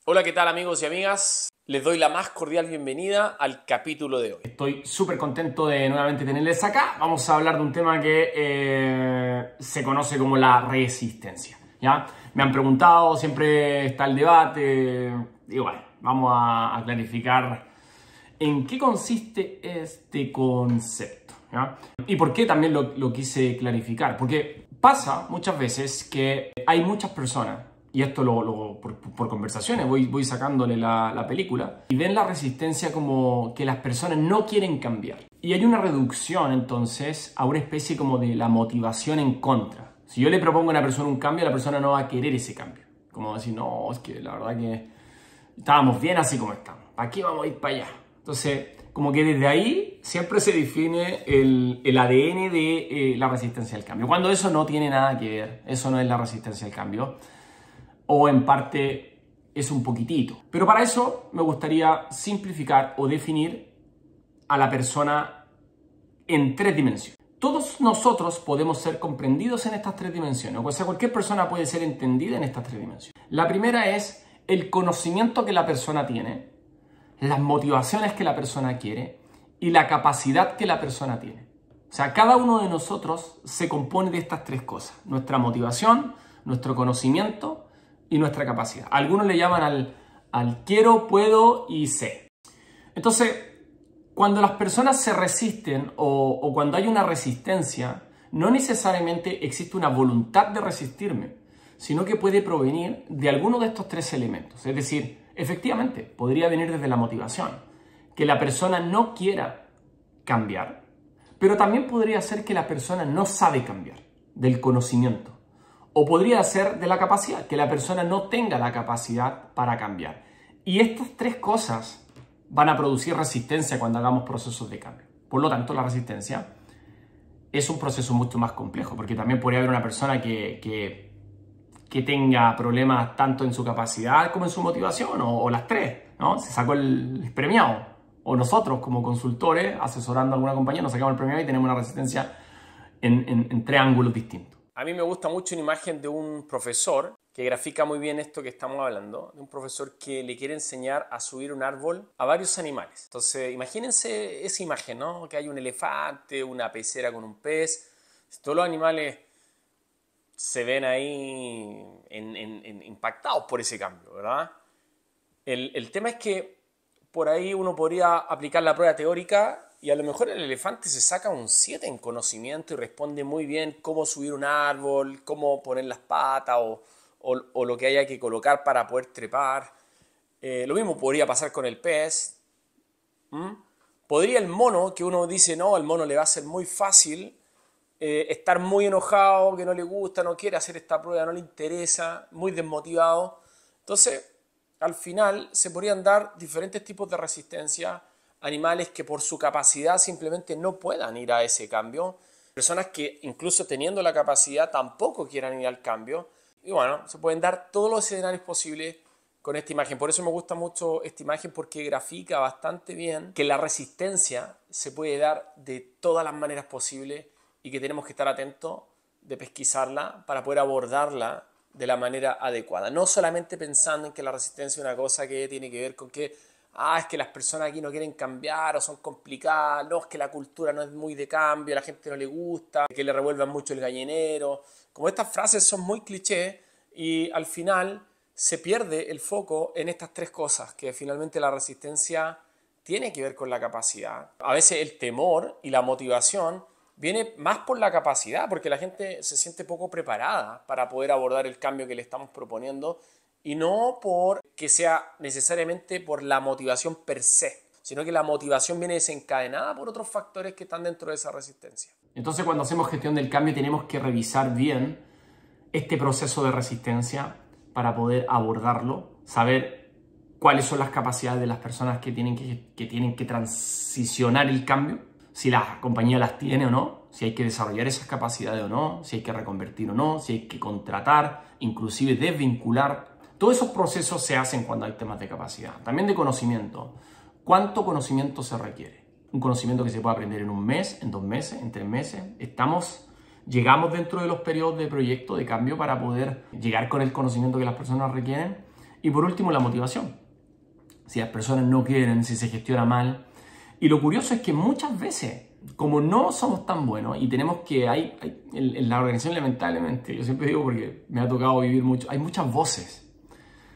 Hola, ¿qué tal amigos y amigas? Les doy la más cordial bienvenida al capítulo de hoy. Estoy súper contento de nuevamente tenerles acá. Vamos a hablar de un tema que se conoce como la resistencia, ¿ya? Me han preguntado, siempre está el debate, y bueno, vamos a clarificar en qué consiste este concepto, ¿ya? Y por qué también lo quise clarificar. Porque pasa muchas veces que hay muchas personas, y esto por conversaciones voy sacándole la película, y ven la resistencia como que las personas no quieren cambiar. Y hay una reducción entonces a una especie como de la motivación en contra. Si yo le propongo a una persona un cambio, la persona no va a querer ese cambio. Como decir, no, es que la verdad que estábamos bien así como estamos. ¿Para qué vamos a ir para allá? Entonces, como que desde ahí siempre se define el ADN de la resistencia al cambio. Cuando eso no tiene nada que ver, eso no es la resistencia al cambio. O en parte es un poquitito. Pero para eso me gustaría simplificar o definir a la persona en tres dimensiones. Todos nosotros podemos ser comprendidos en estas tres dimensiones. O sea, cualquier persona puede ser entendida en estas tres dimensiones. La primera es el conocimiento que la persona tiene, las motivaciones que la persona quiere y la capacidad que la persona tiene. O sea, cada uno de nosotros se compone de estas tres cosas. Nuestra motivación, nuestro conocimiento y nuestra capacidad. Algunos le llaman al quiero, puedo y sé. Entonces, cuando las personas se resisten o cuando hay una resistencia, no necesariamente existe una voluntad de resistirme, sino que puede provenir de alguno de estos tres elementos. Es decir, efectivamente, podría venir desde la motivación, que la persona no quiera cambiar, pero también podría ser que la persona no sabe cambiar, del conocimiento. O podría ser de la capacidad, que la persona no tenga la capacidad para cambiar. Y estas tres cosas van a producir resistencia cuando hagamos procesos de cambio. Por lo tanto, la resistencia es un proceso mucho más complejo, porque también podría haber una persona que tenga problemas tanto en su capacidad como en su motivación, o las tres, ¿no? Se sacó el premiado. O nosotros, como consultores, asesorando a alguna compañía, nos sacamos el premiado y tenemos una resistencia en tres ángulos distintos. A mí me gusta mucho una imagen de un profesor que grafica muy bien esto que estamos hablando, de un profesor que le quiere enseñar a subir un árbol a varios animales. Entonces, imagínense esa imagen, ¿no? Que hay un elefante, una pecera con un pez, todos los animales se ven ahí impactados por ese cambio, ¿verdad? El tema es que por ahí uno podría aplicar la prueba teórica y a lo mejor el elefante se saca un 7 en conocimiento y responde muy bien cómo subir un árbol, cómo poner las patas o lo que haya que colocar para poder trepar. Lo mismo podría pasar con el pez. Podría el mono, que uno dice, no, al mono le va a ser muy fácil estar muy enojado, que no le gusta, no quiere hacer esta prueba, no le interesa, muy desmotivado. Entonces, al final se podrían dar diferentes tipos de resistencia, animales que por su capacidad simplemente no puedan ir a ese cambio, personas que incluso teniendo la capacidad tampoco quieran ir al cambio, y bueno, se pueden dar todos los escenarios posibles con esta imagen. Por eso me gusta mucho esta imagen, porque grafica bastante bien que la resistencia se puede dar de todas las maneras posibles y que tenemos que estar atentos de pesquisarla para poder abordarla de la manera adecuada. No solamente pensando en que la resistencia es una cosa que tiene que ver con que es que las personas aquí no quieren cambiar o son complicadas, no, es que la cultura no es muy de cambio, a la gente no le gusta, que le revuelvan mucho el gallinero. Como estas frases son muy clichés y al final se pierde el foco en estas tres cosas, que finalmente la resistencia tiene que ver con la capacidad. A veces el temor y la motivación viene más por la capacidad, porque la gente se siente poco preparada para poder abordar el cambio que le estamos proponiendo y no por que sea necesariamente por la motivación per se, sino que la motivación viene desencadenada por otros factores que están dentro de esa resistencia. Entonces, cuando hacemos gestión del cambio, tenemos que revisar bien este proceso de resistencia para poder abordarlo, saber cuáles son las capacidades de las personas que tienen que transicionar el cambio, si la compañía las tiene o no, si hay que desarrollar esas capacidades o no, si hay que reconvertir o no, si hay que contratar, inclusive desvincular. Todos esos procesos se hacen cuando hay temas de capacidad. También de conocimiento. ¿Cuánto conocimiento se requiere? Un conocimiento que se puede aprender en un mes, en 2 meses, en 3 meses. Llegamos dentro de los periodos de proyecto de cambio para poder llegar con el conocimiento que las personas requieren. Y por último, la motivación. Si las personas no quieren, si se gestiona mal. Y lo curioso es que muchas veces, como no somos tan buenos y tenemos que... en la organización, lamentablemente, yo siempre digo porque me ha tocado vivir mucho, hay muchas voces.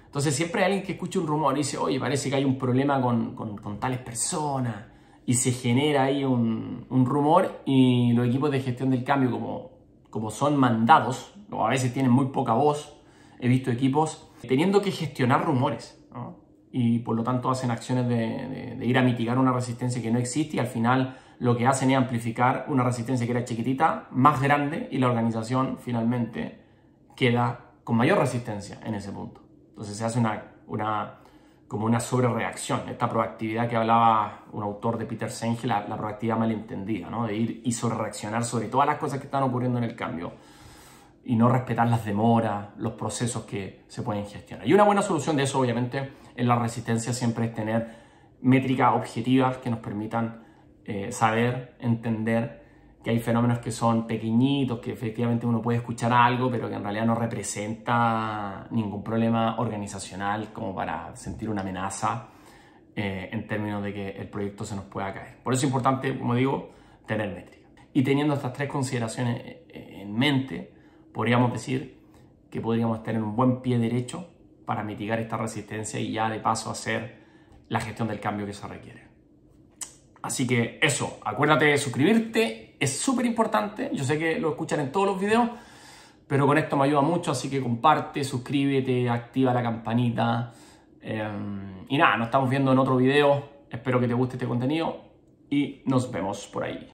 Entonces siempre hay alguien que escucha un rumor y dice, oye, parece que hay un problema con tales personas. Y se genera ahí un rumor, y los equipos de gestión del cambio, como son mandados, o a veces tienen muy poca voz, he visto equipos teniendo que gestionar rumores, ¿no? Y por lo tanto hacen acciones de ir a mitigar una resistencia que no existe, y al final lo que hacen es amplificar una resistencia que era chiquitita, más grande, y la organización finalmente queda con mayor resistencia en ese punto. Entonces se hace como una sobrereacción, esta proactividad que hablaba un autor de Peter Senge, la proactividad malentendida, ¿no? De ir y sobrereaccionar sobre todas las cosas que están ocurriendo en el cambio y no respetar las demoras, los procesos que se pueden gestionar. Y una buena solución de eso, obviamente, en la resistencia siempre es tener métricas objetivas que nos permitan saber, entender que hay fenómenos que son pequeñitos, que efectivamente uno puede escuchar algo, pero que en realidad no representa ningún problema organizacional como para sentir una amenaza en términos de que el proyecto se nos pueda caer. Por eso es importante, como digo, tener métrica. Y teniendo estas tres consideraciones en mente, podríamos decir que podríamos tener un buen pie derecho para mitigar esta resistencia y ya de paso hacer la gestión del cambio que se requiere. Así que eso, acuérdate de suscribirte, es súper importante. Yo sé que lo escuchan en todos los videos, pero con esto me ayuda mucho, así que comparte, suscríbete, activa la campanita. Y nada, nos estamos viendo en otro video. Espero que te guste este contenido y nos vemos por ahí.